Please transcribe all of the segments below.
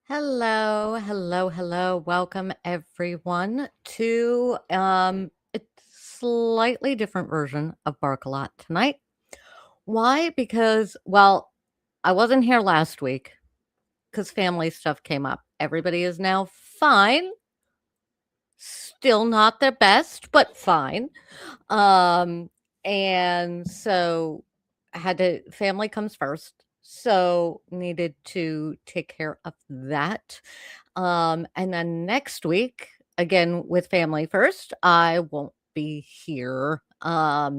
Hello, hello, hello. Welcome everyone to a slightly different version of Bark a Lot tonight. Why? Because I wasn't here last week because family stuff came up. Everybody is now fine. Still not their best, but fine. Um and so I had to family comes first. So needed to take care of that. And then next week, again with family first, I won't be here. I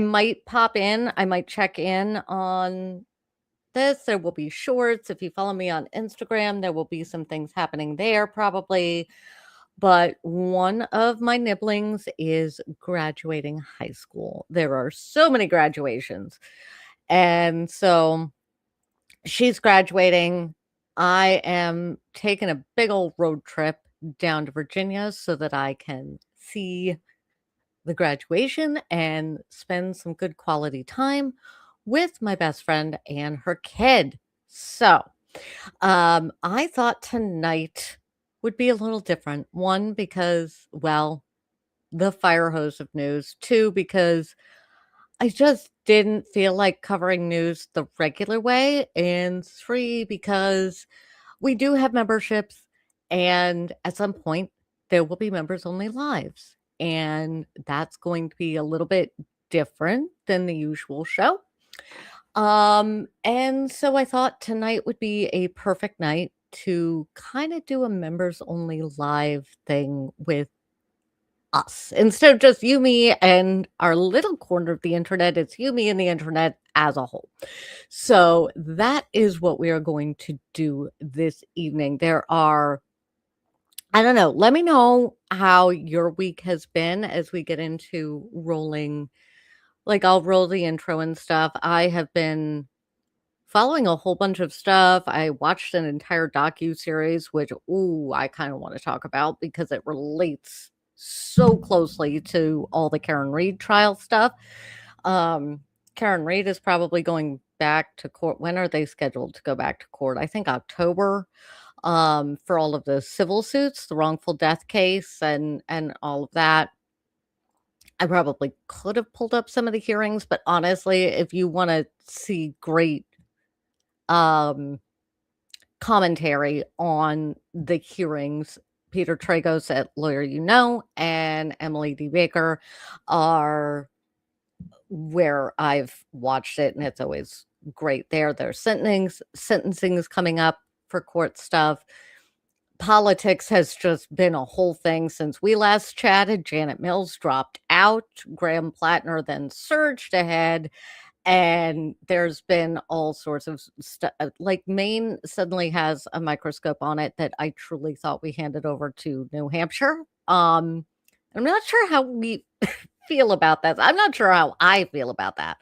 might pop in, I might check in on this. There will be shorts. If you follow me on Instagram, there will be some things happening there probably. But one of my nibblings is graduating high school. There are so many graduations. And so she's graduating. I am taking a big old road trip down to Virginia so that I can see the graduation and spend some good quality time with my best friend and her kid. So, I thought tonight would be a little different. One, because, the fire hose of news. Two, because I just didn't feel like covering news the regular way. And three, because we do have memberships, and at some point, there will be members only lives. And that's going to be a little bit different than the usual show. And so I thought tonight would be a perfect night to kind of do a members only live thing with us. Instead of just you, me, and our little corner of the internet, it's you, me, and the internet as a whole. So that is what we are going to do this evening. I don't know, let me know how your week has been as we get into rolling. Like, I'll roll the intro and stuff. I have been following a whole bunch of stuff. I watched an entire docu-series, which, ooh, I kind of want to talk about because it relates so closely to all the Karen Reed trial stuff. Karen Reed is probably going back to court. When are they scheduled to go back to court? I think October, for all of the civil suits, the wrongful death case and all of that. I probably could have pulled up some of the hearings, but honestly, if you want to see great um commentary on the hearings, Peter Tragos at Lawyer You Know and Emily D. Baker are where I've watched it, and it's always great there. Their sentencing is coming up for court stuff. Politics has just been a whole thing since we last chatted. Janet Mills dropped out. Graham Plattner then surged ahead. And there's been all sorts of stuff. Like, Maine suddenly has a microscope on it that I truly thought we handed over to New Hampshire. I'm not sure how we feel about that. I'm not sure how I feel about that.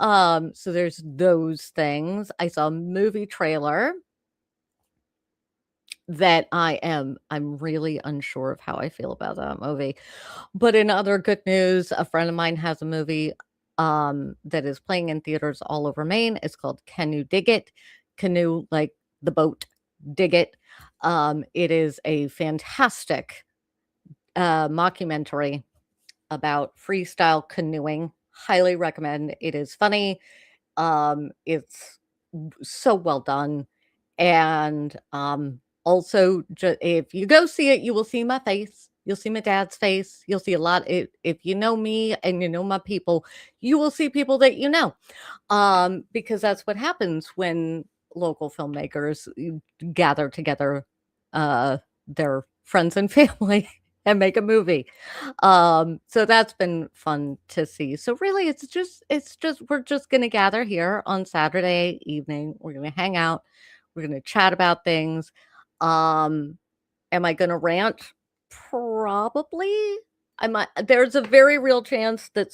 So there's those things. I saw a movie trailer that I'm really unsure of how I feel about that movie. But in other good news, a friend of mine has a movie that is playing in theaters all over Maine. It's called Can You Dig It? Canoe, like the boat, dig it. It is a fantastic mockumentary about freestyle canoeing. Highly recommend. It is funny. It's so well done. And also, if you go see it, you will see my face. You'll see my dad's face. You'll see a lot. If you know me and you know my people, you will see people that you know, because that's what happens when local filmmakers gather together their friends and family and make a movie. So that's been fun to see. So really, it's just we're just gonna gather here on Saturday evening. We're gonna hang out. We're gonna chat about things. Um, am I gonna rant? Probably. I might. There's a very real chance that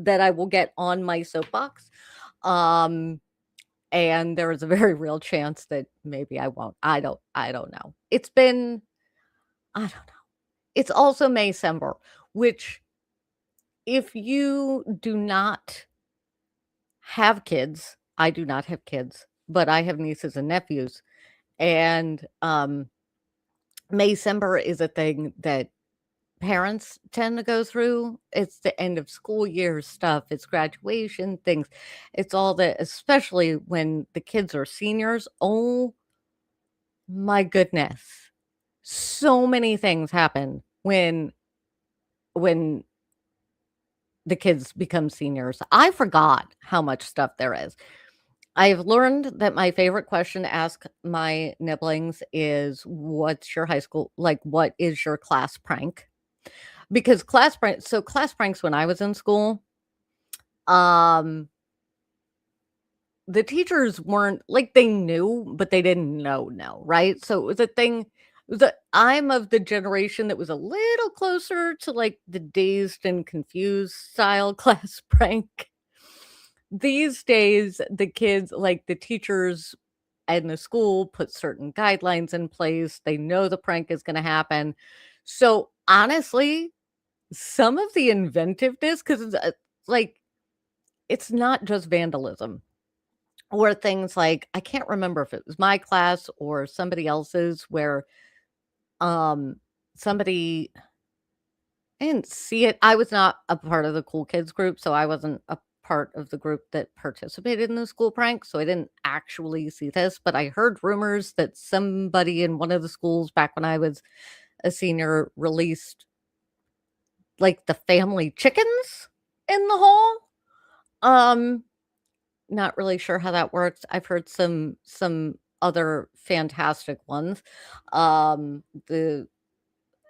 I will get on my soapbox. Um, and there is a very real chance that maybe I won't. I don't know. I don't know. It's also Maycember, which, if you do not have kids, I do not have kids. but I have nieces and nephews, and Maycember is a thing that parents tend to go through. It's the end of school year stuff, it's graduation things, it's all the especially when the kids are seniors. Oh my goodness. So many things happen when the kids become seniors. I forgot how much stuff there is. I've learned that my favorite question to ask my nibblings is, "What's your high school like, what is your class prank?" Because class pranks when I was in school, um, the teachers weren't like, they knew, but they didn't know, right? So it was a thing that I'm of the generation that was a little closer to, like, the Dazed and Confused style class prank. These days, the kids like, the teachers and the school put certain guidelines in place, they know the prank is gonna happen. So, honestly, some of the inventiveness 'cause like, it's not just vandalism or things like I can't remember if it was my class or somebody else's where, um, somebody I didn't see it. I was not a part of the cool kids group, so I wasn't a part of the group that participated in the school prank, so I didn't actually see this, but I heard rumors that somebody in one of the schools back when I was a senior released, like, the family chickens in the hall. Um, Not really sure how that works. I've heard some other fantastic ones. The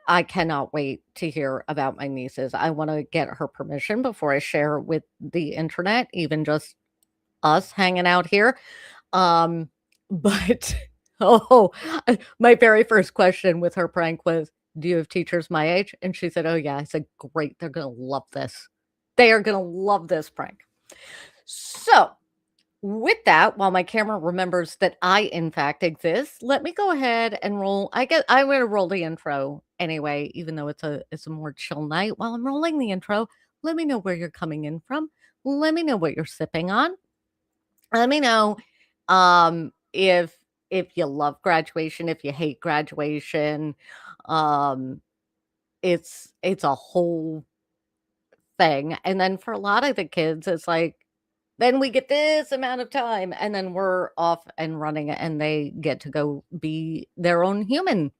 I cannot wait to hear about my nieces. I wanna get her permission before I share with the internet, even just us hanging out here. Um, but oh, my very first question with her prank was, "Do you have teachers my age?" And she said, "Oh, yeah." I said, "Great, they're gonna love this. They are gonna love this prank." So, with that, while my camera remembers that I, in fact, exist, let me go ahead and roll I guess I'm gonna roll the intro anyway, even though it's a more chill night. While I'm rolling the intro, let me know where you're coming in from. Let me know what you're sipping on. Let me know, if you love graduation, if you hate graduation. Um, it's a whole thing, and then for a lot of the kids, it's like, then we get this amount of time, and then we're off and running, and they get to go be their own human.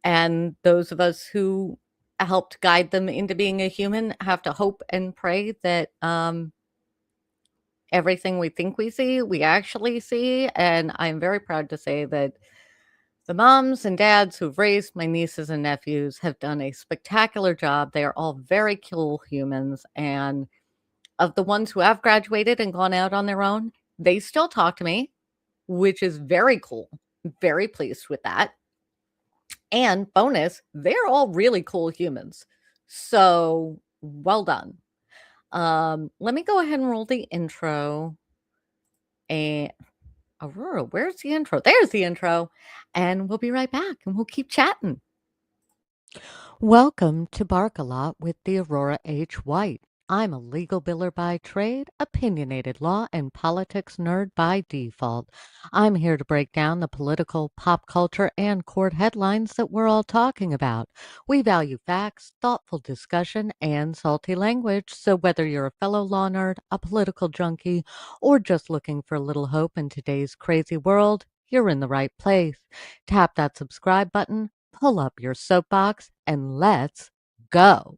And those of us who helped guide them into being a human have to hope and pray that, everything we think we see, we actually see, and I'm very proud to say that the moms and dads who've raised my nieces and nephews have done a spectacular job. They are all very cool humans, and of the ones who have graduated and gone out on their own, they still talk to me, which is very cool. Very pleased with that. And bonus, they're all really cool humans. So, well done. Let me go ahead and roll the intro. And Aurora, where's the intro? There's the intro. And we'll be right back and we'll keep chatting. Welcome to Bark a Lot with the Aurora H. White. I'm a legal biller by trade, opinionated law and politics nerd by default. I'm here to break down the political, pop culture, and court headlines that we're all talking about. We value facts, thoughtful discussion, and salty language, so whether you're a fellow law nerd, a political junkie, or just looking for a little hope in today's crazy world, you're in the right place. Tap that subscribe button, pull up your soapbox, and let's go.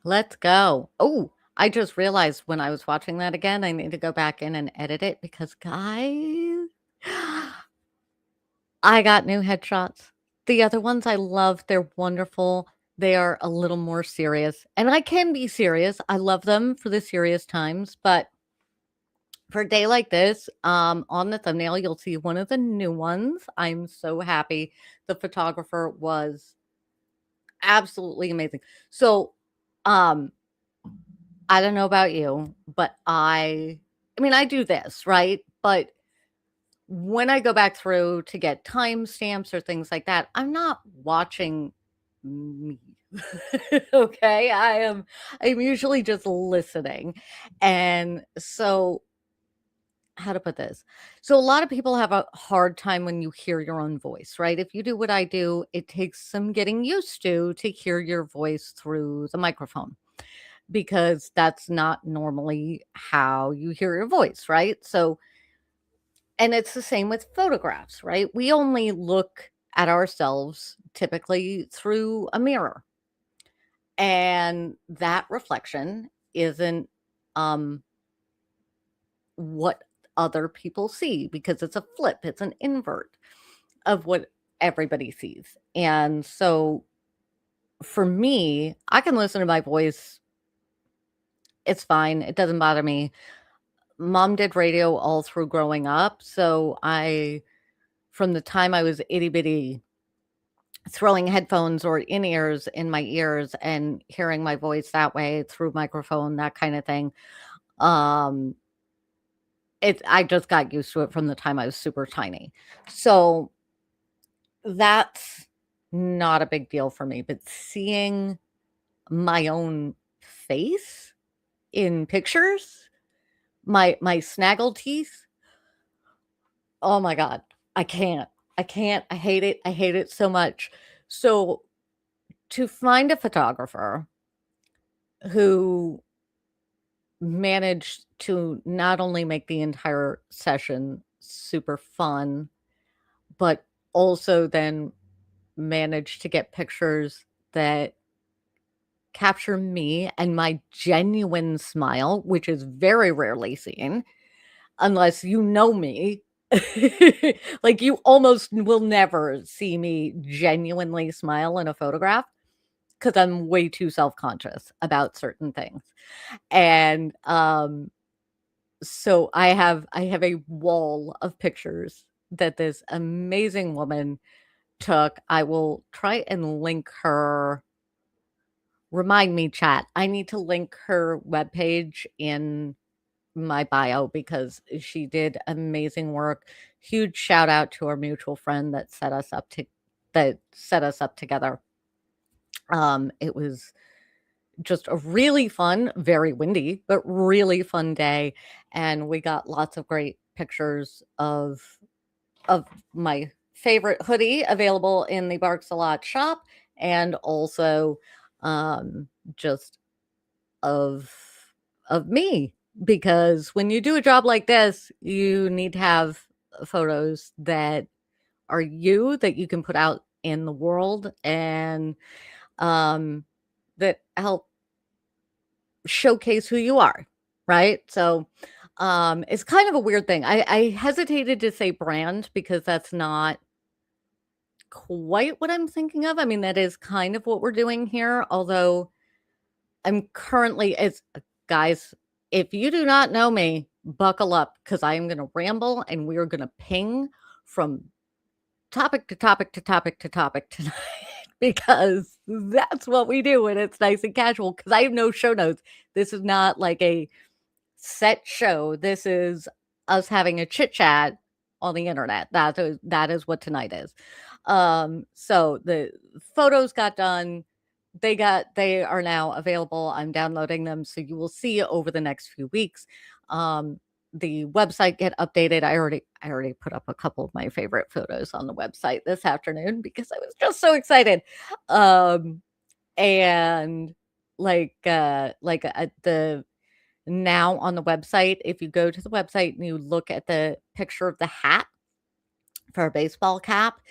Let's go. Oh, I just realized when I was watching that again, I need to go back in and edit it because, guys, I got new headshots. The other ones I love, they're wonderful. They are a little more serious, and I can be serious. I love them for the serious times, but for a day like this, on the thumbnail, you'll see one of the new ones. I'm so happy. The photographer was absolutely amazing. So, um, I don't know about you, but I mean, I do this, right? But when I go back through to get timestamps or things like that, I'm not watching me. Okay? I'm usually just listening. And so how to put this? So a lot of people have a hard time when you hear your own voice, right? If you do what I do, it takes some getting used to hear your voice through the microphone because that's not normally how you hear your voice, right? So, and it's the same with photographs, right? We only look at ourselves typically through a mirror, and that reflection isn't um what other people see because it's a flip, it's an invert of what everybody sees. And so for me, I can listen to my voice. It's fine. It doesn't bother me. Mom did radio all through growing up. So from the time I was itty bitty, throwing headphones or in ears in my ears and hearing my voice that way through microphone, that kind of thing. Um, I just got used to it from the time I was super tiny. So that's not a big deal for me, but seeing my own face in pictures, my snaggle teeth, oh my god, I can't. I can't. I hate it. I hate it so much. So to find a photographer who managed to not only make the entire session super fun, but also then manage to get pictures that capture me and my genuine smile, which is very rarely seen unless you know me. Like, you almost will never see me genuinely smile in a photograph because I'm way too self-conscious about certain things. And, so I have a wall of pictures that this amazing woman took. I will try and link her. Remind me, chat. I need to link her webpage in my bio because she did amazing work. Huge shout out to our mutual friend that set us up together. It was just a really fun, very windy, but really fun day, and we got lots of great pictures of my favorite hoodie available in the Barks a Lot shop, and also just of me, because when you do a job like this, you need to have photos that are you, that you can put out in the world, and um, that help showcase who you are, right? So it's kind of a weird thing. I hesitated to say brand because that's not quite what I'm thinking of. I mean, that is kind of what we're doing here, although I'm currently it's guys, if you do not know me, buckle up because I am going to ramble and we are going to ping from topic to topic to topic to topic tonight because that's what we do when it's nice and casual because I have no show notes. This is not like a set show. This is us having a chit chat on the internet. That is what tonight is. So the photos got done. They are now available. I'm downloading them, so you will see over the next few weeks. The website get updated. I already put up a couple of my favorite photos on the website this afternoon because I was just so excited. And the now on the website, if you go to the website and you look at the picture of the hat for a baseball cap,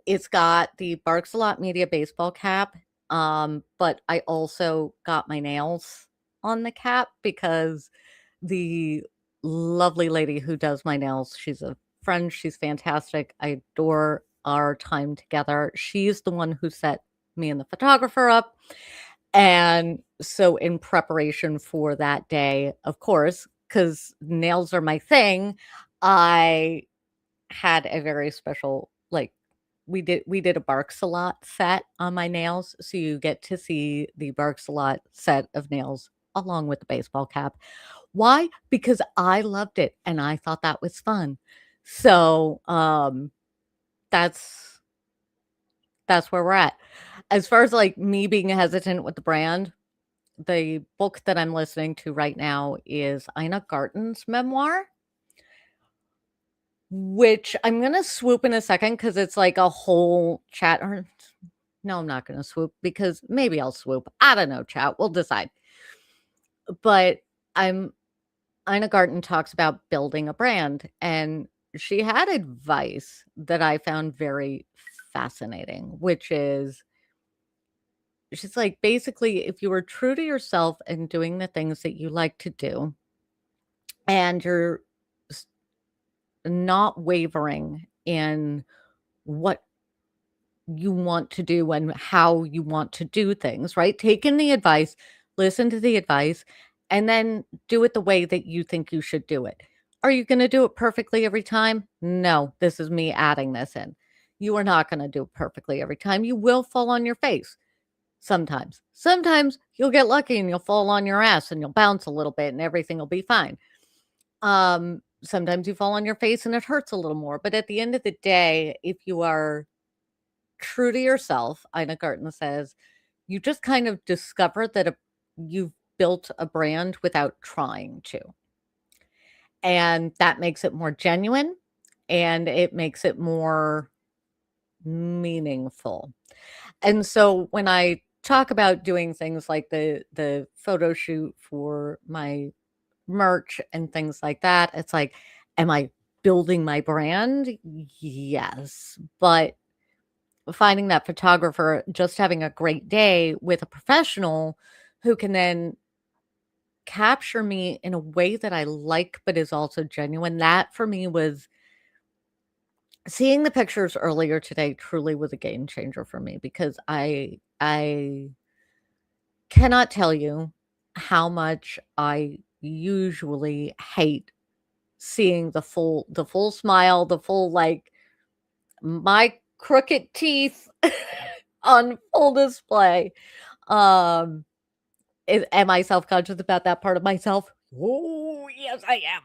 it's got the Barks a Lot Media baseball cap. But I also got my nails on the cap because the lovely lady who does my nails, she's a friend, she's fantastic. I adore our time together. She's the one who set me and the photographer up. And so in preparation for that day, of course, because nails are my thing, I had a very special, like, we did a Barks a Lot set on my nails, so you get to see the Barks a Lot set of nails along with the baseball cap. Why? Because I loved it and I thought that was fun. So, that's that's where we're at. As far as, like, me being hesitant with the brand, the book that I'm listening to right now is Ina Garten's memoir. which I'm gonna swoop in a second because it's like a whole chat. Or no, I'm not gonna swoop because maybe I'll swoop. I don't know, chat. We'll decide. But I'm Ina Garten talks about building a brand, and she had advice that I found very fascinating, which is she's like, basically, if you were true to yourself and doing the things that you like to do, and you're s- not wavering in what you want to do and how you want to do things, right? Take in the advice, listen to the advice, and then do it the way that you think you should do it. Are you going to do it perfectly every time? No, this is me adding this in. You are not going to do it perfectly every time. You will fall on your face sometimes. Sometimes you'll get lucky and you'll fall on your ass and you'll bounce a little bit and everything will be fine. Sometimes you fall on your face and it hurts a little more. But at the end of the day, if you are true to yourself, Ina Garten says, you just kind of discover that you've built a brand without trying to. And that makes it more genuine and it makes it more meaningful. And so when I talk about doing things like the photo shoot for my merch and things like that, it's like, am I building my brand? Yes. But finding that photographer, just having a great day with a professional who can then capture me in a way that I like, but is also genuine. That for me was seeing the pictures earlier today truly was a game changer for me because I cannot tell you how much I usually hate seeing the full smile, the full like my crooked teeth on full display. Um, am I self-conscious about that part of myself? Oh, yes, I am.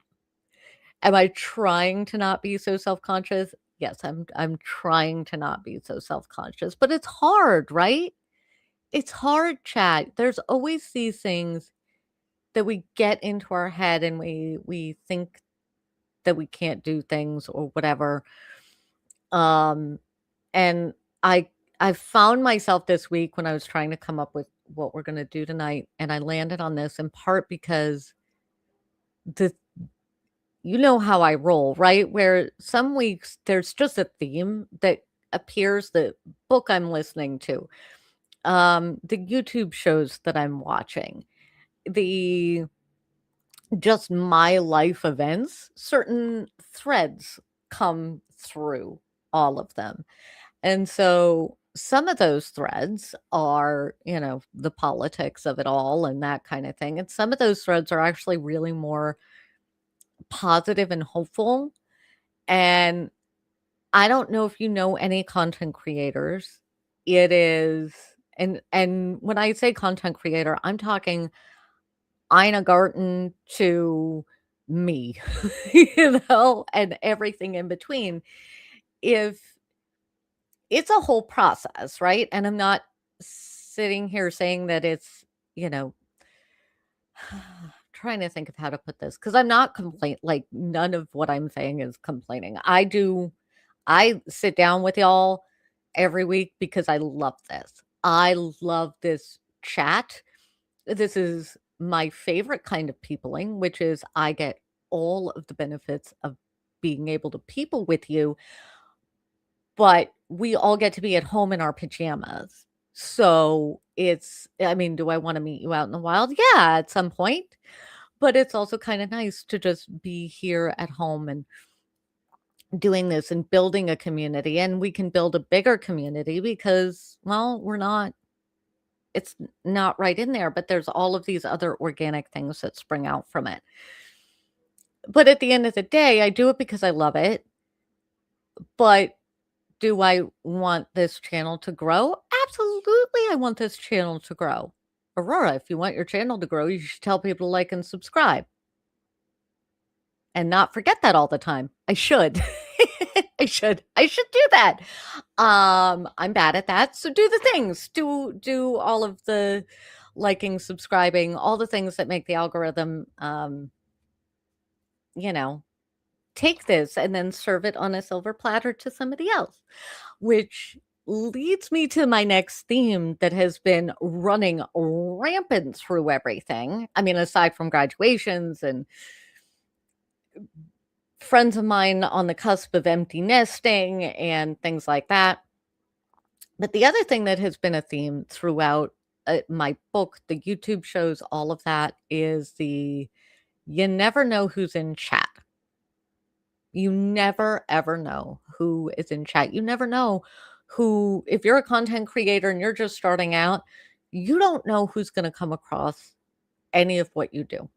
Am I trying to not be so self-conscious? Yes, I'm trying to not be so self-conscious, but it's hard, right? It's hard, chat. There's always these things that we get into our head and we think that we can't do things or whatever. Um, and I I found myself this week when I was trying to come up with what we're gonna do tonight, and I landed on this in part because the you know how I roll, right? Where some weeks there's just a theme that appears, the book I'm listening to, the YouTube shows that I'm watching, the just my life events, certain threads come through all of them. And so some of those threads are, the politics of it all and that kind of thing. And some of those threads are actually really more positive and hopeful. And I don't know if you know any content creators. It is and when I say content creator, I'm talking Ina Garten to me, and everything in between. If it's a whole process, right? And I'm not sitting here saying that it's, you know, trying to think of how to put this because I'm not like none of what I'm saying is complaining. I sit down with y'all every week because I love this. I love this chat. This is my favorite kind of peopling, which is I get all of the benefits of being able to people with you, but we all get to be at home in our pajamas. So I mean, do I want to meet you out in the wild? Yeah, at some point. But it's also kind of nice to just be here at home and doing this and building a community. And we can build a bigger community because, well, it's not right in there, but there's all of these other organic things that spring out from it. But at the end of the day, I do it because I love it. But do I want this channel to grow? Absolutely, I want this channel to grow. Aurora, if you want your channel to grow, you should tell people to like and subscribe and not forget that all the time. I should. I should do that. I'm bad at that. So do the things. Do all of the liking, subscribing, all the things that make the algorithm you know, take this and then serve it on a silver platter to somebody else, which leads me to my next theme that has been running rampant through everything. I mean, aside from graduations and friends of mine on the cusp of empty nesting and things like that. But the other thing that has been a theme throughout my book, the YouTube shows, all of that is you never know who's in chat. You never ever know who is in chat. You never know who, if you're a content creator and you're just starting out, you don't know who's going to come across any of what you do.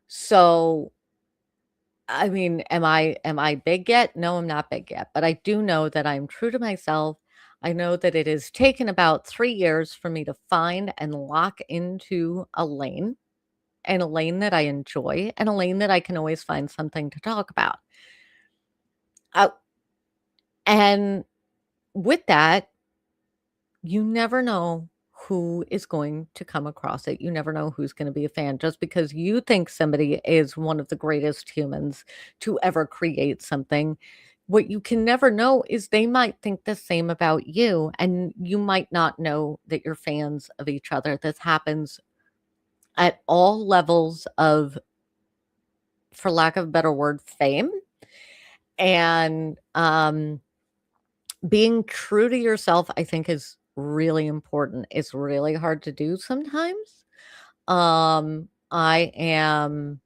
So, I mean, am I big yet? No, I'm not big yet, but I do know that I'm true to myself. I know that it has taken about 3 years for me to find and lock into a lane, and a lane that I enjoy, and a lane that I can always find something to talk about. Uh, and with that, you never know who is going to come across it. You never know who's going to be a fan. Just because you think somebody is one of the greatest humans to ever create something, what you can never know is they might think the same about you, and you might not know that you're fans of each other. This happens at all levels of, for lack of a better word, fame. And being true to yourself, I think, is really important. It's really hard to do sometimes. I am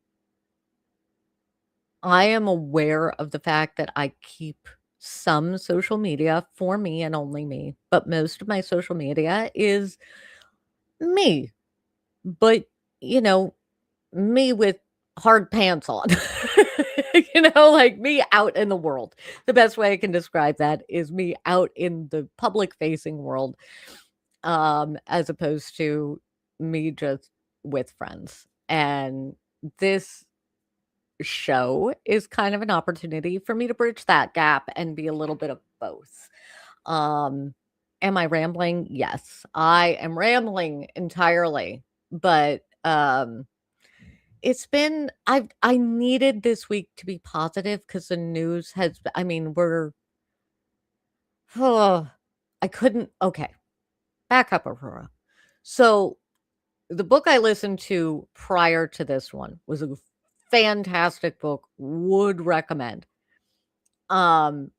aware of the fact that I keep some social media for me and only me, but most of my social media is me. But, you know, me with hard pants on. Like me out in the world. The best way I can describe that is me out in the public facing world, as opposed to me just with friends. And this show is kind of an opportunity for me to bridge that gap and be a little bit of both. Um, am I rambling? Yes, I am rambling entirely, but I needed this week to be positive because the news has, I mean, oh, I couldn't, okay, back up, Aurora. So the book I listened to prior to this one was a fantastic book, would recommend. Um,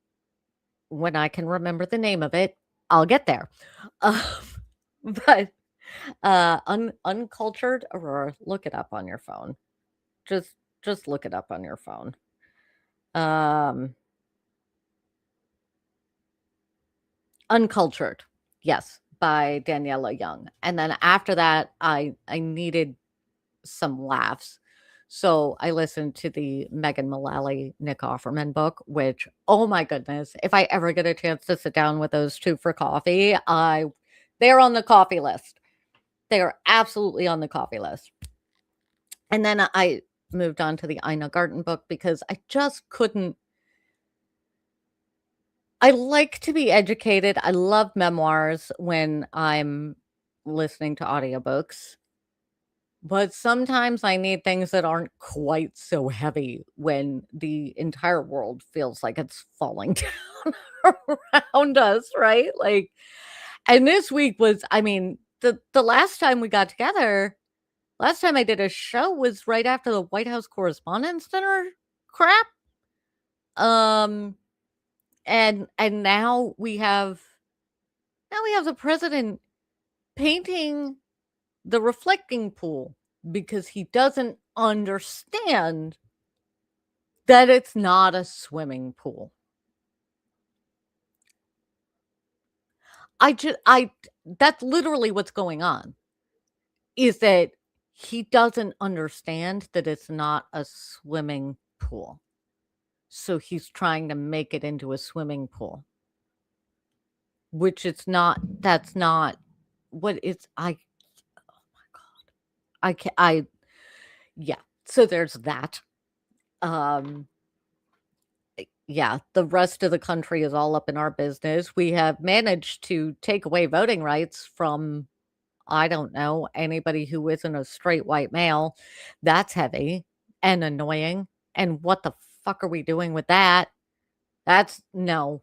when I can remember the name of it, I'll get there. Um, but Uncultured Aurora, look it up on your phone. Just just look it up on your phone. Um, Uncultured, yes, by Daniela Young. And then after that, I needed some laughs. So I listened to the Megan Mullally, Nick Offerman book, which, oh my goodness, if I ever get a chance to sit down with those two for coffee, they're on the coffee list. They are absolutely on the coffee list. And then I moved on to the Ina Garten book because I just couldn't. I like to be educated. I love memoirs when I'm listening to audiobooks. But sometimes I need things that aren't quite so heavy when the entire world feels like it's falling down around us, right? Like, and this week was, I mean, the last time we got together, last time I did a show was right after the White House Correspondents' Dinner crap. And now we have the president painting the reflecting pool because he doesn't understand that it's not a swimming pool. I that's literally what's going on, is that he doesn't understand that it's not a swimming pool. So he's trying to make it into a swimming pool, which it's not. That's not what it's. Oh my god. I can I Yeah. So there's that. Um yeah, the rest of the country is all up in our business. We have managed to take away voting rights from, I don't know, anybody who isn't a straight white male. That's heavy and annoying. And what the fuck are we doing with that? That's no.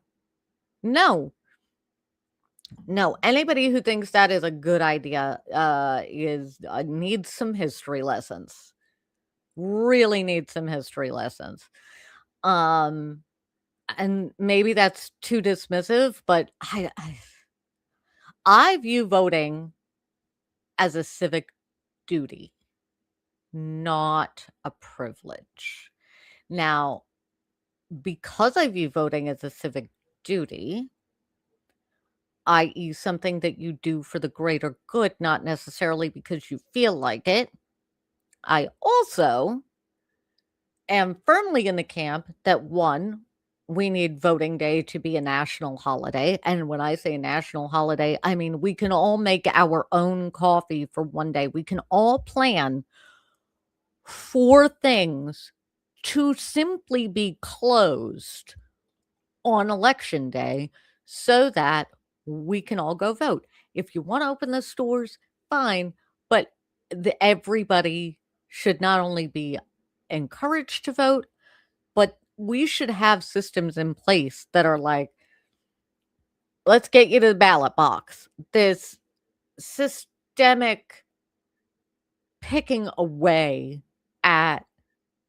No. No, anybody who thinks that is a good idea, is needs some history lessons. Really needs some history lessons. Um, and maybe that's too dismissive, but I view voting as a civic duty, not a privilege. Now, because I view voting as a civic duty, i.e., something that you do for the greater good, not necessarily because you feel like it, I also am firmly in the camp that one, we need voting day to be a national holiday. And when I say national holiday, I mean we can all make our own coffee for one day. We can all plan for things to simply be closed on election day so that we can all go vote. If you want to open the stores, fine, but everybody should not only be encouraged to vote, but we should have systems in place that are like, let's get you to the ballot box. This systemic picking away at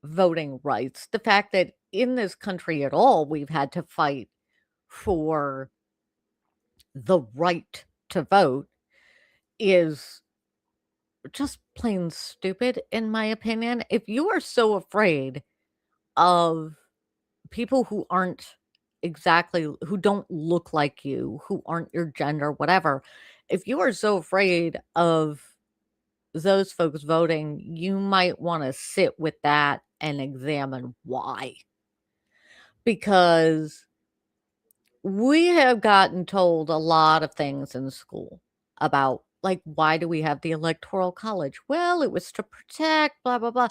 voting rights, the fact that in this country at all, we've had to fight for the right to vote is just plain stupid, in my opinion. If you are so afraid of people who aren't exactly who don't look like you, who aren't your gender, whatever, if you are so afraid of those folks voting, you might want to sit with that and examine why. Because we have gotten told a lot of things in school about, like, why do we have the Electoral College? Well, it was to protect blah, blah, blah.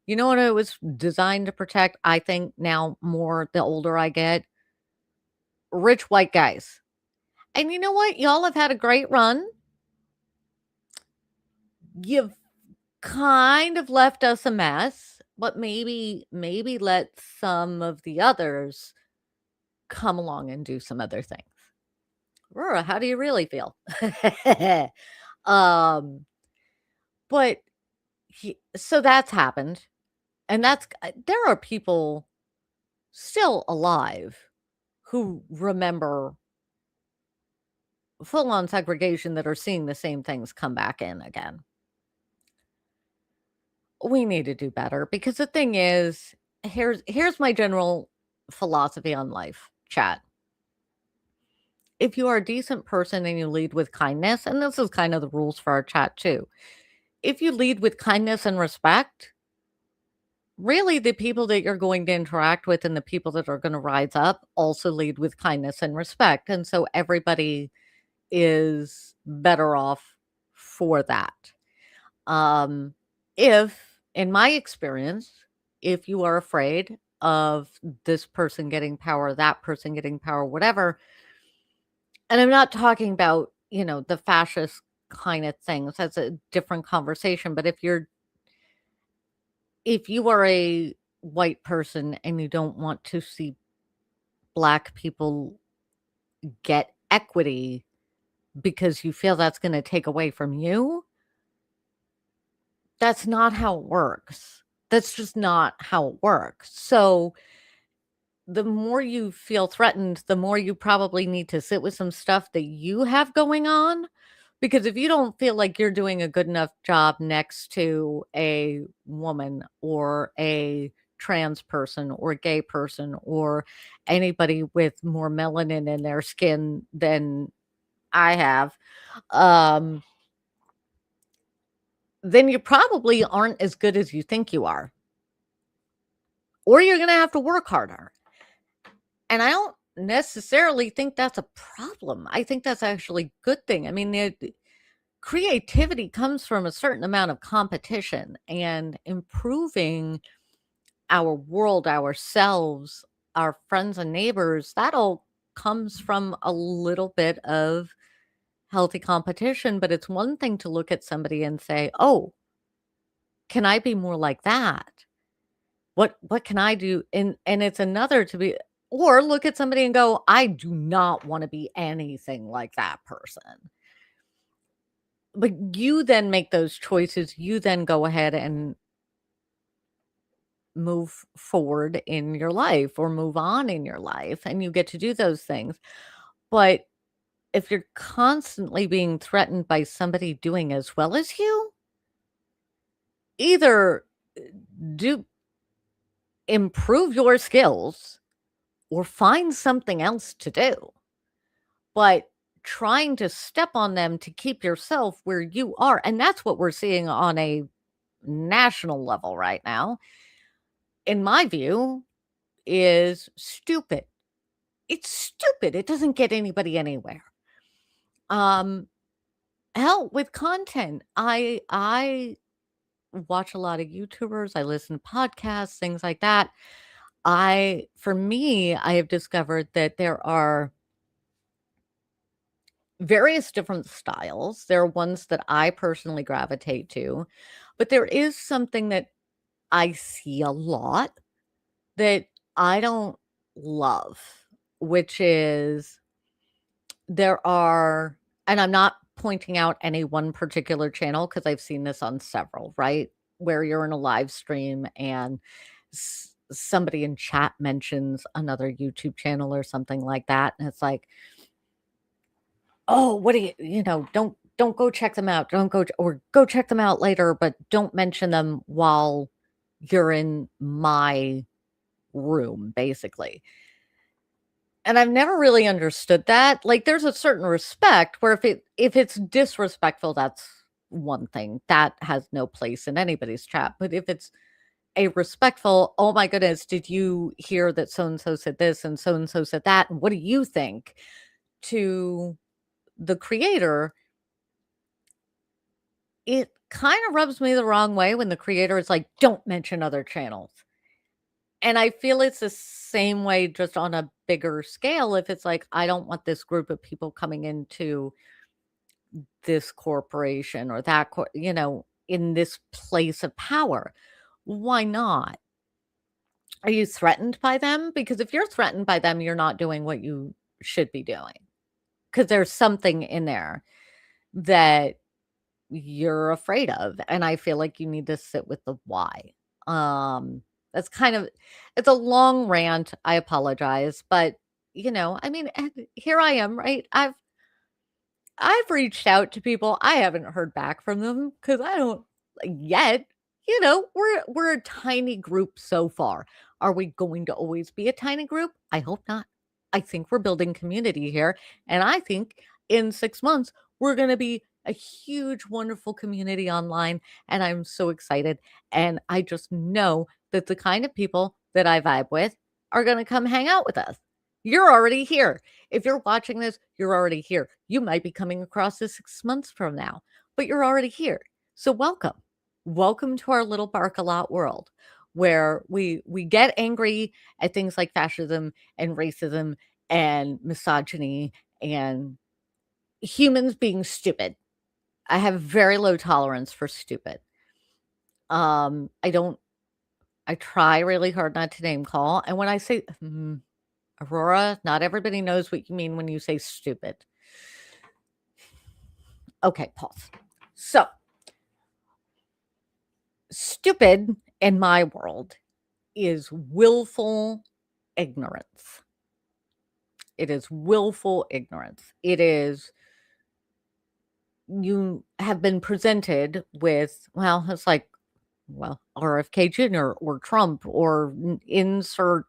You know what it was designed to protect, I think now more the older I get? Rich white guys. And you know what? Y'all have had a great run. You've kind of left us a mess, but maybe let some of the others come along and do some other things. Aurora, how do you really feel? um, but so that's happened, and there are people still alive who remember full on segregation that are seeing the same things come back in again. We need to do better because the thing is, here's my general philosophy on life, chat. If you are a decent person and you lead with kindness, and this is kind of the rules for our chat too. If you lead with kindness and respect, really the people that you're going to interact with and the people that are going to rise up also lead with kindness and respect. And so everybody is better off for that. If, in my experience, if you are afraid of this person getting power, that person getting power, whatever, and I'm not talking about, the fascist kind of things, that's a different conversation, but if you are a white person and you don't want to see black people get equity because you feel that's going to take away from you, that's not how it works. That's just not how it works. So the more you feel threatened, the more you probably need to sit with some stuff that you have going on. Because if you don't feel like you're doing a good enough job next to a woman or a trans person or a gay person or anybody with more melanin in their skin than I have, um, then you probably aren't as good as you think you are. Or you're going to have to work harder. And I don't necessarily think that's a problem. I think that's actually a good thing. I mean, creativity comes from a certain amount of competition and improving our world, ourselves, our friends and neighbors. That all comes from a little bit of healthy competition. But it's one thing to look at somebody and say, oh, can I be more like that? What can I do? And it's another to be, or look at somebody and go, I do not want to be anything like that person. But you then make those choices. You then go ahead and move forward in your life or move on in your life, and you get to do those things. But if you're constantly being threatened by somebody doing as well as you, either do improve your skills or find something else to do. But trying to step on them to keep yourself where you are, and that's what we're seeing on a national level right now, in my view, is stupid. It's stupid. It doesn't get anybody anywhere. Um, hell, with content, I watch a lot of YouTubers, I listen to podcasts, things like that. For me, I have discovered that there are various different styles. There are ones that I personally gravitate to, but there is something that I see a lot that I don't love, which is there are, and I'm not pointing out any one particular channel because I've seen this on several, right? Where you're in a live stream and somebody in chat mentions another YouTube channel or something like that. And it's like, oh, what do don't go check them out. Don't go, or go check them out later, but don't mention them while you're in my room, basically. And I've never really understood that. Like, there's a certain respect where if it's disrespectful, that's one thing. That has no place in anybody's chat. But if it's a respectful, "Oh my goodness, did you hear that so and so said this and so said that? And what do you think?" to the creator, it kind of rubs me the wrong way when the creator is like, "Don't mention other channels." And I feel it's the same way just on a bigger scale if it's like, I don't want this group of people coming into this corporation or that in this place of power. Why not? Are you threatened by them? Because if you're threatened by them, you're not doing what you should be doing. Because there's something in there that you're afraid of, and I feel like you need to sit with the why. That's kind of, it's a long rant, I apologize, but, I mean, and here I am, right? I've reached out to people, I haven't heard back from them because I don't yet, we're a tiny group so far. Are we going to always be a tiny group? I hope not. I think we're building community here, and I think in 6 months, we're gonna be a huge, wonderful community online, and I'm so excited, and I just know that the kind of people that I vibe with are gonna come hang out with us. You're already here. If you're watching this, you're already here. You might be coming across this 6 months from now, but you're already here. So welcome. Welcome to our little Bark-a-Lot world where we get angry at things like fascism and racism and misogyny and humans being stupid. I have very low tolerance for stupid. I don't I try really hard not to name call, and when I say Aurora, not everybody knows what you mean when you say stupid. Okay, pause. So, stupid in my world is willful ignorance. It is willful ignorance. It is, you have been presented with, well, it's like, well, RFK Jr. or Trump or insert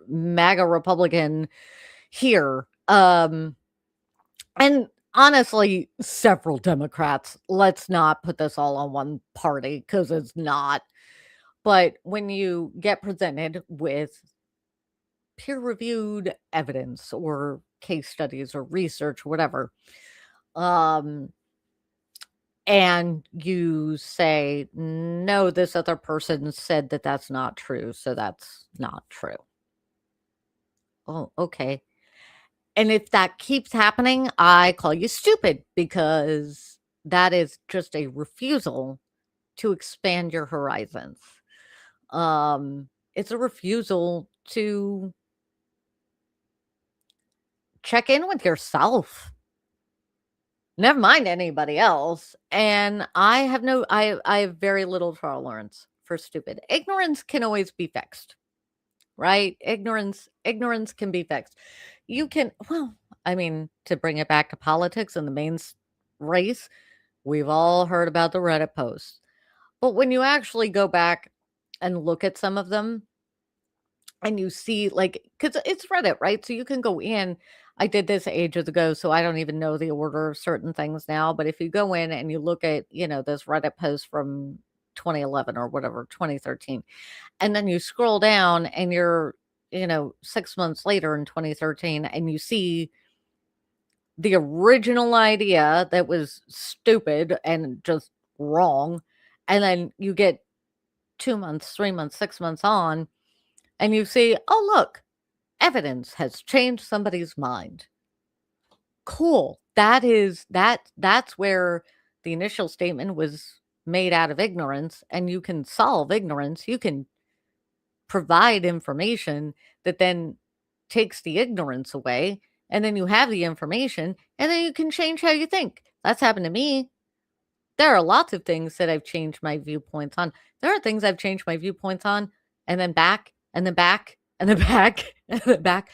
MAGA Republican here. And honestly, several Democrats. Let's not put this all on one party because it's not. But when you get presented with peer-reviewed evidence or case studies or research, whatever, um, and you say, no, this other person said that that's not true, so that's not true. Oh, okay. And if that keeps happening, I call you stupid because that is just a refusal to expand your horizons. It's a refusal to check in with yourself. Never mind anybody else. And I have very little tolerance for stupid. Ignorance can always be fixed, right? Ignorance can be fixed. You can, well, I mean, to bring it back to politics and the race, we've all heard about the Reddit posts. But when you actually go back and look at some of them and you see, like, because it's Reddit, right? So you can go in. I did this ages ago, so I don't even know the order of certain things now. But if you go in and you look at, this Reddit post from 2011 or whatever, 2013, and then you scroll down and you're, 6 months later in 2013, and you see the original idea that was stupid and just wrong. And then you get 2 months, 3 months, 6 months on, and you see, oh, look, evidence has changed somebody's mind. Cool. That's where the initial statement was made out of ignorance, and you can solve ignorance. You can provide information that then takes the ignorance away, and then you have the information, and then you can change how you think. That's happened to me. There are lots of things that I've changed my viewpoints on. There are things I've changed my viewpoints on, and then back, and then back, and then back, and then back.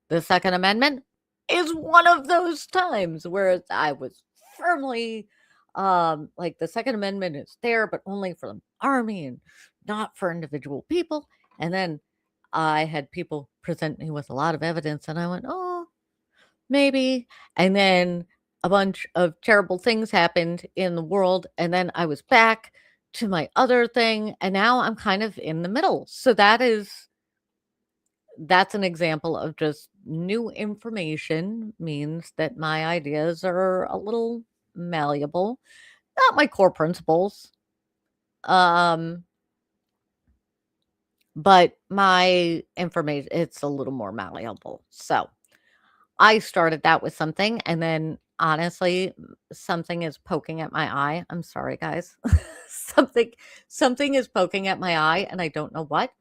The Second Amendment is one of those times where I was firmly like, the Second Amendment is there, but only for the army and not for individual people. And then I had people present me with a lot of evidence, and I went, oh, maybe. And then a bunch of terrible things happened in the world. And then I was back to my other thing. And now I'm kind of in the middle. So that's an example of just new information means that my ideas are a little malleable. Not my core principles. Um, but my information, it's a little more malleable. So I started that with something, and then honestly, something is poking at my eye. I'm sorry, guys. something something is poking at my eye, and I don't know what.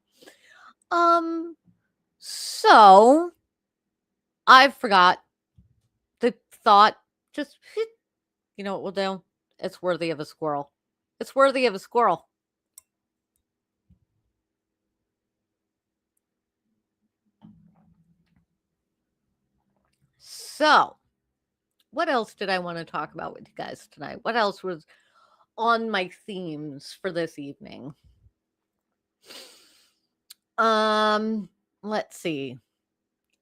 Um, so I forgot the thought. Just you know what we'll do? It's worthy of a squirrel. It's worthy of a squirrel. So, what else did I want to talk about with you guys tonight? What else was on my themes for this evening? Um, let's see.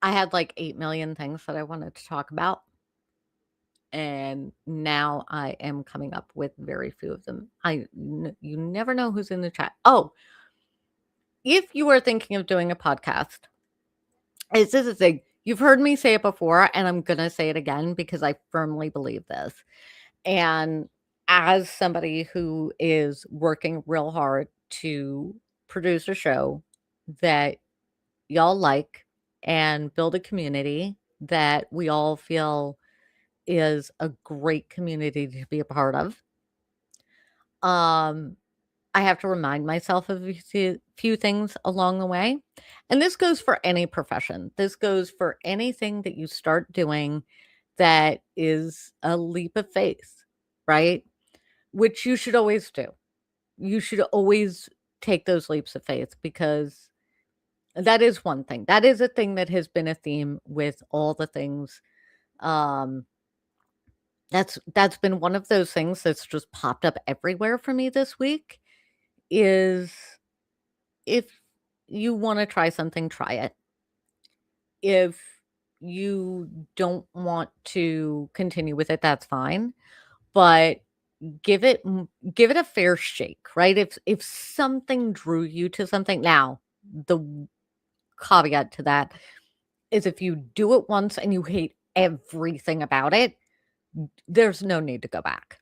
I had like 8 million things that I wanted to talk about. And now I am coming up with very few of them. You never know who's in the chat. Oh, if you are thinking of doing a podcast, this is a thing. You've heard me say it before, and I'm going to say it again because I firmly believe this. And as somebody who is working real hard to produce a show that y'all like and build a community that we all feel is a great community to be a part of, um, I have to remind myself of a few things along the way. And this goes for any profession. This goes for anything that you start doing that is a leap of faith, right? Which you should always do. You should always take those leaps of faith, because that is one thing. That is a thing that has been a theme with all the things. Um, that's been one of those things that's just popped up everywhere for me this week, is if you wanna try something, try it. If you don't want to continue with it, that's fine, but give it a fair shake, right? If something drew you to something, now, the caveat to that is if you do it once and you hate everything about it, there's no need to go back.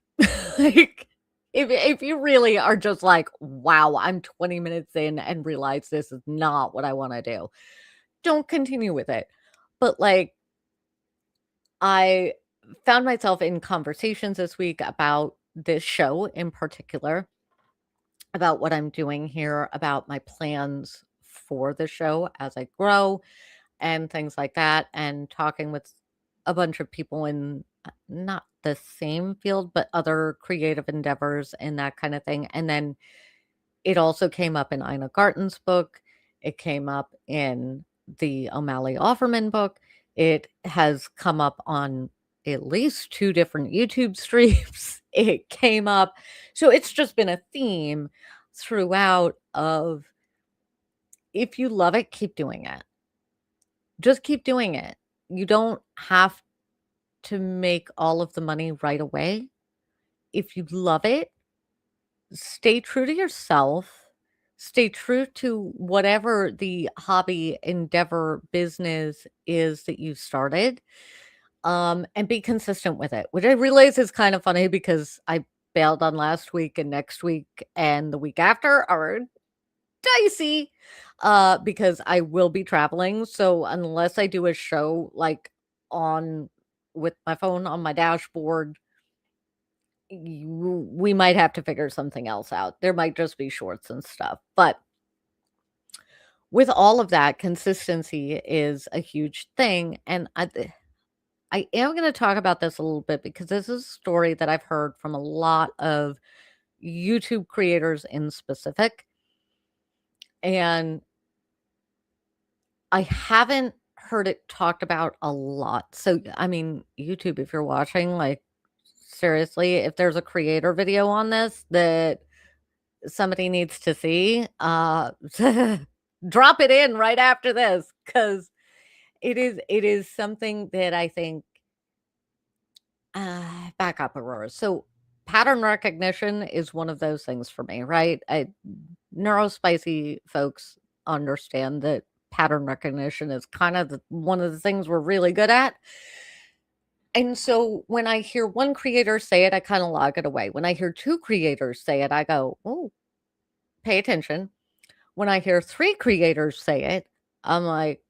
Like, if you really are just like, "Wow, I'm 20 minutes in and realize this is not what I wanna do," don't continue with it. But, like, I found myself in conversations this week about this show in particular, about what I'm doing here, about my plans for the show as I grow and things like that, and talking with a bunch of people in not the same field, but other creative endeavors and that kind of thing. And then it also came up in Ina Garten's book. It came up in the O'Malley Offerman book. It has come up on at least 2 different YouTube streams. It came up. So it's just been a theme throughout of if you love it, keep doing it. Just keep doing it. You don't have to make all of the money right away. If you love it, stay true to yourself, stay true to whatever the hobby, endeavor, business is that you started, and be consistent with it, which I realize is kind of funny because I bailed on last week and next week and the week after are dicey, because I will be traveling. So unless I do a show like on with my phone on my dashboard, we might have to figure something else out. There might just be shorts and stuff. But with all of that, consistency is a huge thing. And I am going to talk about this a little bit because this is a story that I've heard from a lot of YouTube creators in specific. And I haven't heard it talked about a lot. So, I mean, YouTube, if you're watching, like, seriously, if there's a creator video on this that somebody needs to see, drop it in right after this because it is something that I think back up, Aurora. So pattern recognition is one of those things for me, right? Neurospicy folks understand that pattern recognition is kind of one of the things we're really good at. And so when I hear one creator say it, I kind of log it away. When I hear two creators say it, I go, oh, pay attention. When I hear 3 creators say it, I'm like,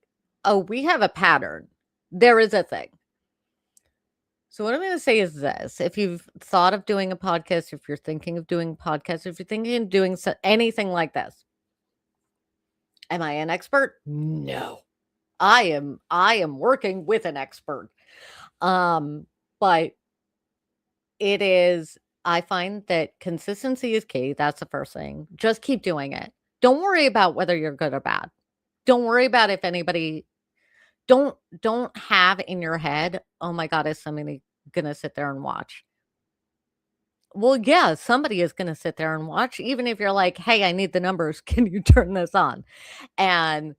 "Oh, we have a pattern. There is a thing." So what I'm gonna say is this, if you've thought of doing a podcast, if you're thinking of doing a podcast, if you're thinking of doing anything like this, am I an expert? No. I am working with an expert. But it is I find that consistency is key. That's the first thing. Just keep doing it. Don't worry about whether you're good or bad. Don't worry about if anybody don't have in your head, "Oh my god, is somebody gonna sit there and watch?" Well, yeah, somebody is gonna sit there and watch, even if you're like, "Hey, I need the numbers. Can you turn this on?" And,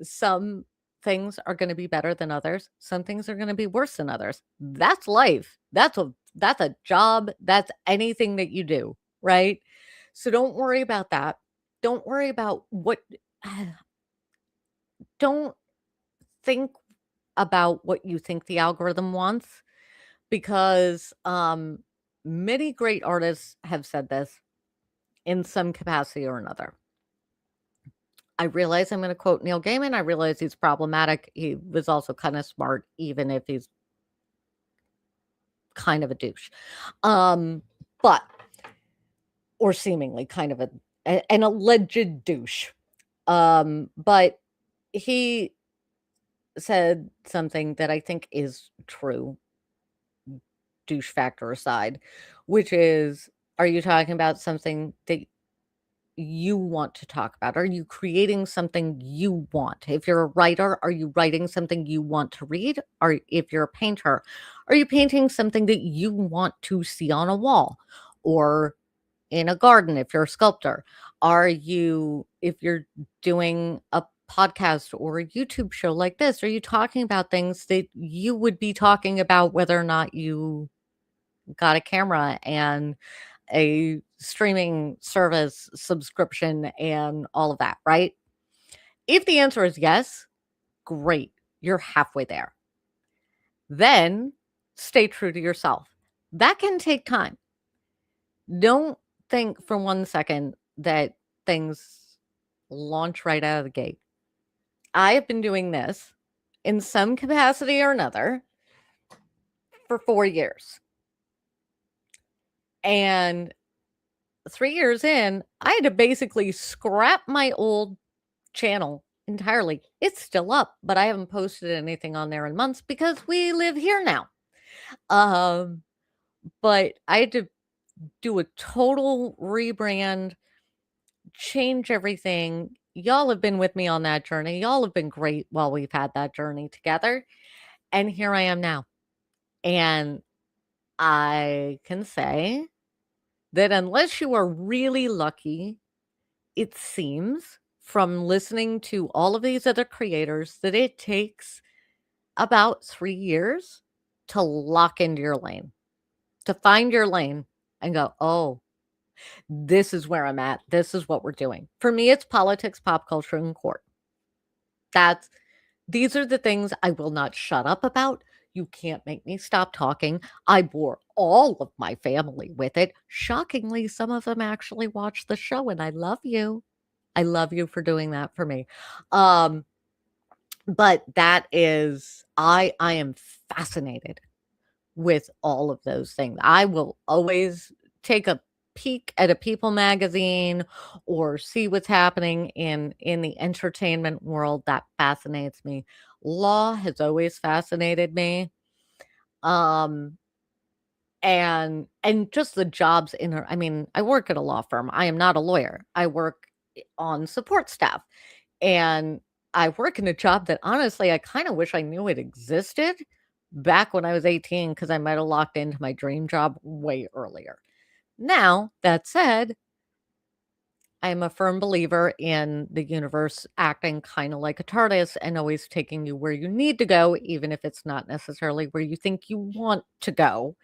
some things are gonna be better than others. Some things are gonna be worse than others. That's life. That's a job. That's anything that you do, right? So don't worry about that. Don't worry about what don't think about what you think the algorithm wants because many great artists have said this in some capacity or another. I realize I'm going to quote Neil Gaiman. I realize he's problematic. He was also kind of smart, even if he's kind of a douche. But, or seemingly kind of an alleged douche. But he said something that I think is true, douche factor aside, which is, are you talking about something that you want to talk about? Are you creating something you want? If you're a writer, are you writing something you want to read? Or if you're a painter, are you painting something that you want to see on a wall or in a garden if you're a sculptor? If you're doing a podcast or a YouTube show like this, are you talking about things that you would be talking about whether or not you got a camera and a streaming service subscription and all of that, right? If the answer is yes, great. You're halfway there. Then stay true to yourself. That can take time. Don't think for 1 second that things launch right out of the gate. I have been doing this in some capacity or another for 4 years. And 3 years in, I had to basically scrap my old channel entirely. It's still up, but I haven't posted anything on there in months because we live here now. Um, but I had to do a total rebrand, change everything. Y'all have been with me on that journey. Y'all have been great while we've had that journey together. And here I am now. And I can say that unless you are really lucky, it seems from listening to all of these other creators that it takes about 3 years to lock into your lane, to find your lane and go, "Oh, this is where I'm at. This is what we're doing." For me, it's politics, pop culture, and court. That's These are the things I will not shut up about. You can't make me stop talking. I bore all of my family with it. Shockingly, some of them actually watch the show, and I love you. I love you for doing that for me. Um, but that is I am fascinated with all of those things. I will always take a peek at a People magazine or see what's happening in the entertainment world. That fascinates me. Law has always fascinated me. Um and just the jobs in her. I mean, I work at a law firm. I am not a lawyer. I work on support staff. And I work in a job that honestly I kind of wish I knew it existed back when I was 18 because I might have locked into my dream job way earlier. Now, that said, I am a firm believer in the universe acting kind of like a TARDIS and always taking you where you need to go, even if it's not necessarily where you think you want to go.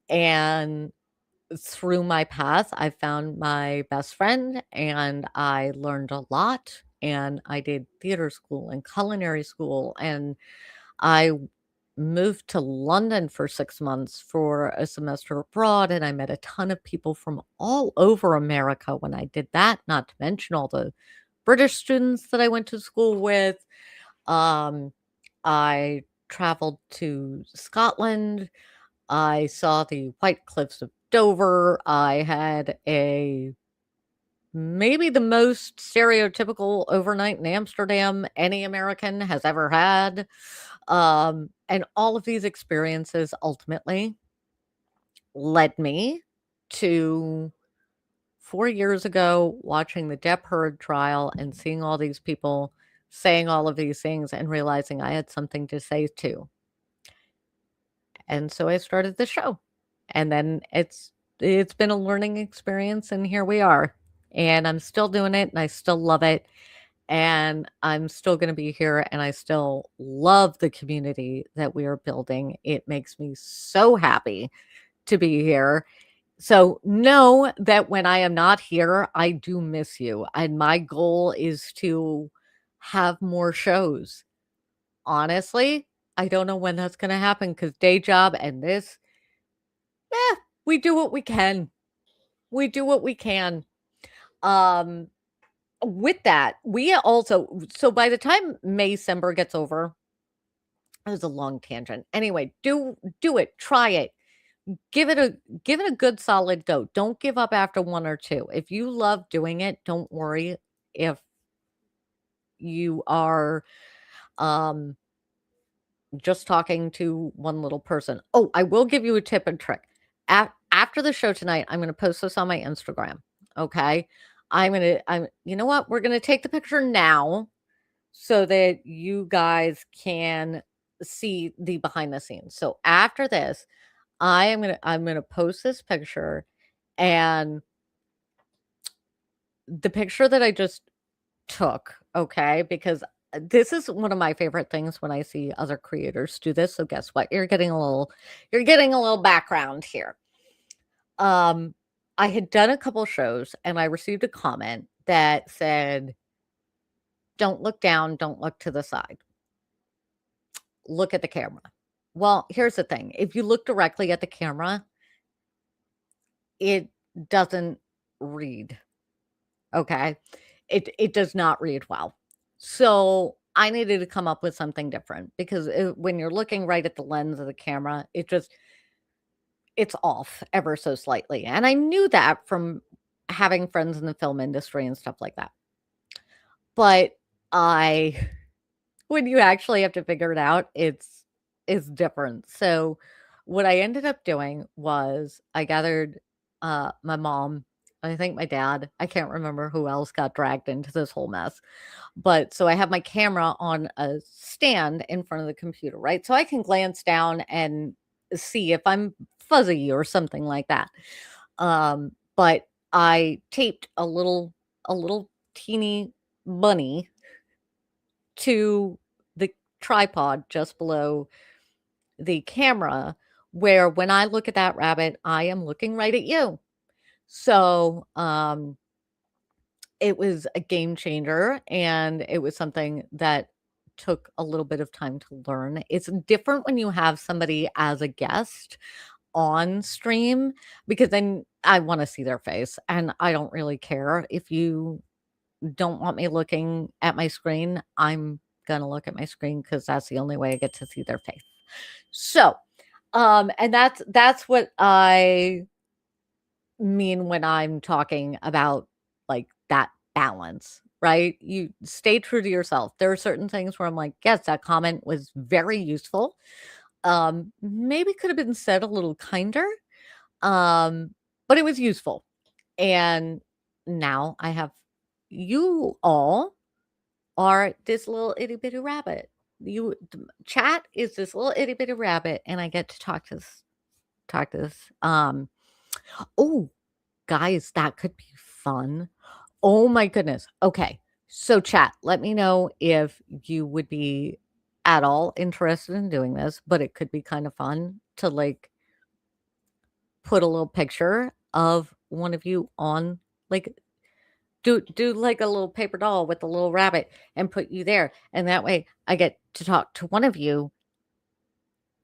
And through my path, I found my best friend and I learned a lot. And I did theater school and culinary school. And I moved to London for 6 months for a semester abroad. And I met a ton of people from all over America when I did that, not to mention all the British students that I went to school with. Um, I traveled to Scotland. I saw the White Cliffs of Dover. I had a maybe the most stereotypical overnight in Amsterdam any American has ever had. And all of these experiences ultimately led me to 4 years ago watching the Depp Heard trial and seeing all these people saying all of these things and realizing I had something to say too. And so I started the show. And then it's been a learning experience and here we are. And I'm still doing it and I still love it. And I'm still going to be here and I still love the community that we are building. It makes me so happy to be here. So know that when I am not here, I do miss you. And my goal is to have more shows. Honestly, I don't know when that's going to happen because day job and this, eh, we do what we can. We do what we can. Um, with that, we also so by the time Maycember gets over, it was a long tangent. Anyway, do it, try it. Give it a give it a good solid go. Don't give up after 1 or 2. If you love doing it, don't worry if you are um just talking to one little person. Oh, I will give you a tip and trick. After the show tonight, I'm going to post this on my Instagram. Okay. I'm, you know what? We're going to take the picture now so that you guys can see the behind the scenes. So after this, I'm going to post this picture and the picture that I just took, okay? Because this is one of my favorite things when I see other creators do this. So guess what? You're getting a little background here. Um I had done a couple shows and I received a comment that said, "Don't look down, don't look to the side. Look at the camera." Well, here's the thing. If you look directly at the camera, it doesn't read, okay? It does not read well. So, I needed to come up with something different because when you're looking right at the lens of the camera, it's off ever so slightly, and I knew that from having friends in the film industry and stuff like that. But I when you actually have to figure it out, it's different. So, what I ended up doing was I gathered, my mom, I think my dad, I can't remember who else got dragged into this whole mess, but so I have my camera on a stand in front of the computer, right? So I can glance down and see if I'm fuzzy or something like that. But I taped a little teeny bunny to the tripod just below the camera, where when I look at that rabbit, I am looking right at you. So, it was a game changer, and it was something that took a little bit of time to learn. It's different when you have somebody as a guest on stream, because then I wanna see their face, and I don't really care if you don't want me looking at my screen. I'm gonna look at my screen because that's the only way I get to see their face. So, and that's what I mean when I'm talking about, like, that balance, right? You stay true to yourself. There are certain things where I'm like, "Yes, that comment was very useful. Maybe could have been said a little kinder, but it was useful." And now I have you all are this little itty bitty rabbit. Chat is this little itty bitty rabbit, and I get to talk to this. Oh, guys, that could be fun. Oh my goodness. Okay. So chat, let me know if you would be at all interested in doing this, but it could be kind of fun to like put a little picture of one of you on like do like a little paper doll with a little rabbit and put you there. And that way I get to talk to one of you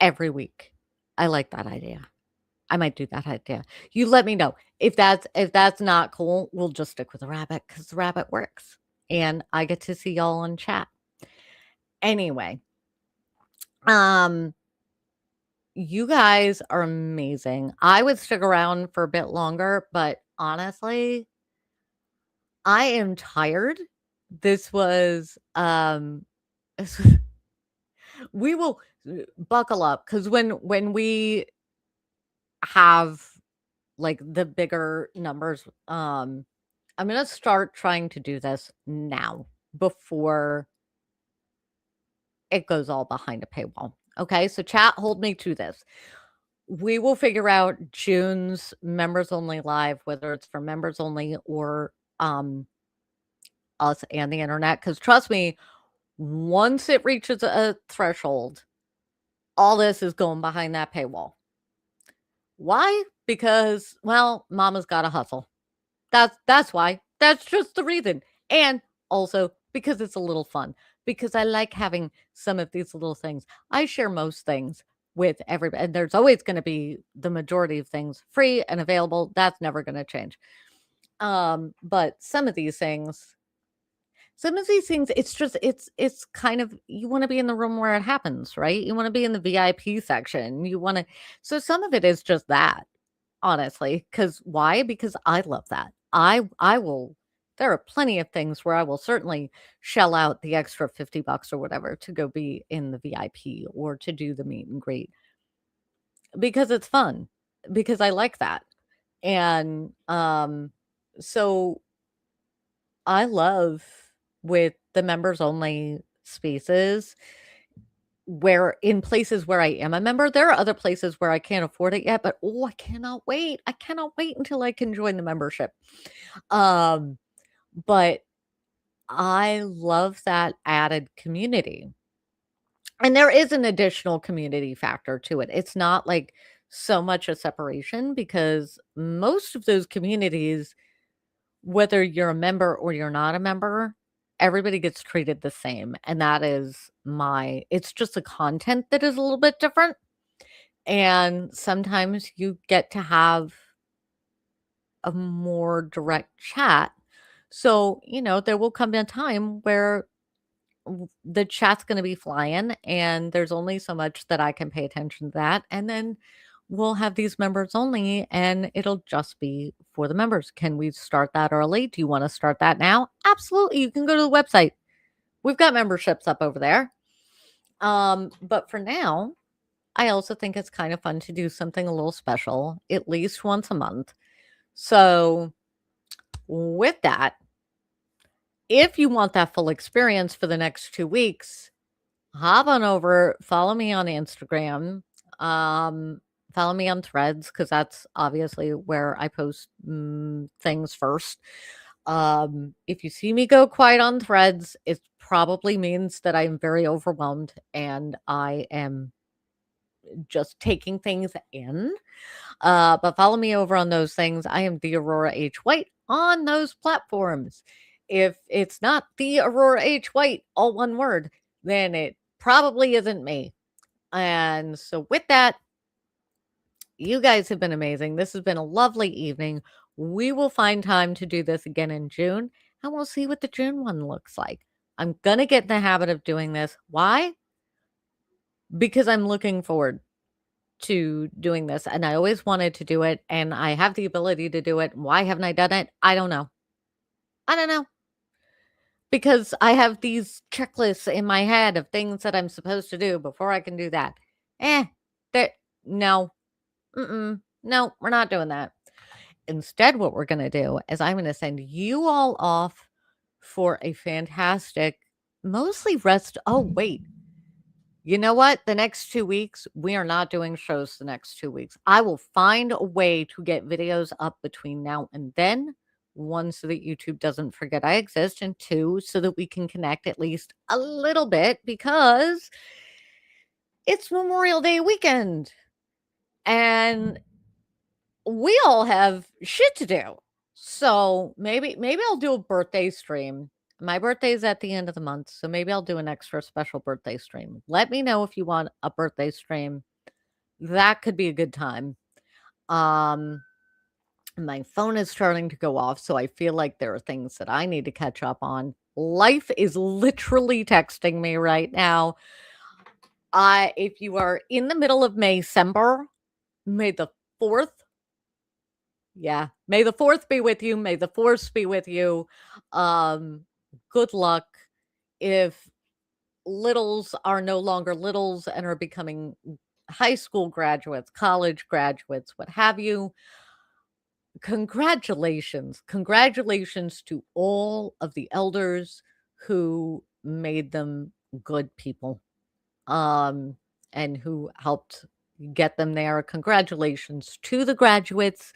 every week. I like that idea. I might do that idea. You let me know. If that's not cool, we'll just stick with the rabbit because the rabbit works. And I get to see y'all on chat. Anyway, um, you guys are amazing. I would stick around for a bit longer, but honestly, I am tired. This was we will buckle up because when we have like the bigger numbers, I'm gonna start trying to do this now before it goes all behind a paywall. Okay, so chat, hold me to this. We will figure out June's members only live, whether it's for members only or us and the internet. Because trust me, once it reaches a threshold, all this is going behind that paywall. Why? Because, well, mama's got to hustle. That's why. That's just the reason. And also because it's a little fun. Because I like having some of these little things. I share most things with everybody, and there's always going to be the majority of things free and available. That's never going to change. But some of these things, it's kind of you want to be in the room where it happens, right? You want to be in the VIP section. You want to so some of it is just that, honestly. Because why? Because I love that. I will there are plenty of things where I will certainly shell out the extra $50 or whatever to go be in the VIP or to do the meet and greet because it's fun, because I like that. And so I love with the members only spaces where in places where I am a member, there are other places where I can't afford it yet, but oh, I cannot wait. I cannot wait until I can join the membership. Um, but I love that added community. And there is an additional community factor to it. It's not like so much a separation because most of those communities, whether you're a member or you're not a member, everybody gets treated the same. And that is it's just the content that is a little bit different. And sometimes you get to have a more direct chat. So, there will come a time where the chat's going to be flying and there's only so much that I can pay attention to that. And then we'll have these members only and it'll just be for the members. Can we start that early? Do you want to start that now? Absolutely. You can go to the website. We've got memberships up over there. But for now, I also think it's kind of fun to do something a little special at least once a month. So, with that, if you want that full experience for the next 2 weeks, hop on over, follow me on Instagram, follow me on Threads because that's obviously where I post things first. If you see me go quiet on Threads, it probably means that I'm very overwhelmed and I am just taking things in. But follow me over on those things. I am the Aurora H. White on those platforms. If it's not the Aurora H. White, all one word, then it probably isn't me. And so, with that, you guys have been amazing. This has been a lovely evening. We will find time to do this again in June, and we'll see what the June one looks like. I'm going to get in the habit of doing this. Why? Because I'm looking forward to doing this, and I always wanted to do it, and I have the ability to do it. Why haven't I done it? I don't know. I don't know. Because I have these checklists in my head of things that I'm supposed to do before I can do that. Eh, that no. No, we're not doing that. Instead, what we're going to do is I'm going to send you all off for a fantastic, mostly rest. Oh, wait. You know what? The next 2 weeks, we are not doing shows the next 2 weeks. I will find a way to get videos up between now and then. One, so that YouTube doesn't forget I exist, and two, so that we can connect at least a little bit because it's Memorial Day weekend and we all have shit to do. So maybe I'll do a birthday stream. My birthday is at the end of the month, so maybe I'll do an extra special birthday stream. Let me know if you want a birthday stream. That could be a good time. My phone is starting to go off, so I feel like there are things that I need to catch up on. Life is literally texting me right now. If you are in the middle of Maycember, May the 4th, yeah, may the 4th be with you. May the force be with you. Good luck. If littles are no longer littles and are becoming high school graduates, college graduates, what have you, congratulations. Congratulations to all of the elders who made them good people, and who helped get them there. Congratulations to the graduates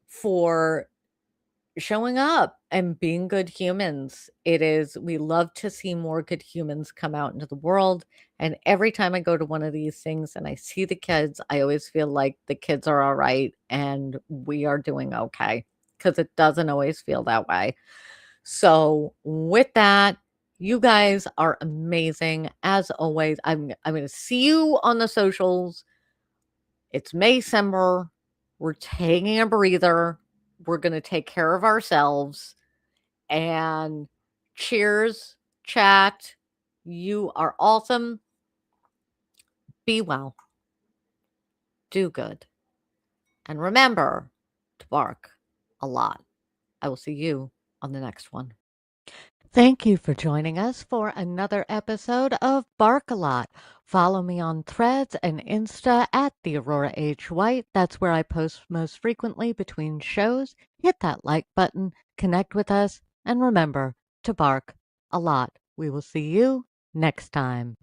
for showing up and being good humans. We love to see more good humans come out into the world. And every time I go to one of these things and I see the kids, I always feel like the kids are all right and we are doing okay because it doesn't always feel that way. So, with that, you guys are amazing as always. I'm going to see you on the socials. It's Maycember. We're taking a breather. We're going to take care of ourselves. And cheers, chat. You are awesome. Be well. Do good. And remember to bark a lot. I will see you on the next one. Thank you for joining us for another episode of Bark a Lot. Follow me on Threads and Insta at the Aurora H. White. That's where I post most frequently between shows. Hit that like button, connect with us, and remember to bark a lot. We will see you next time.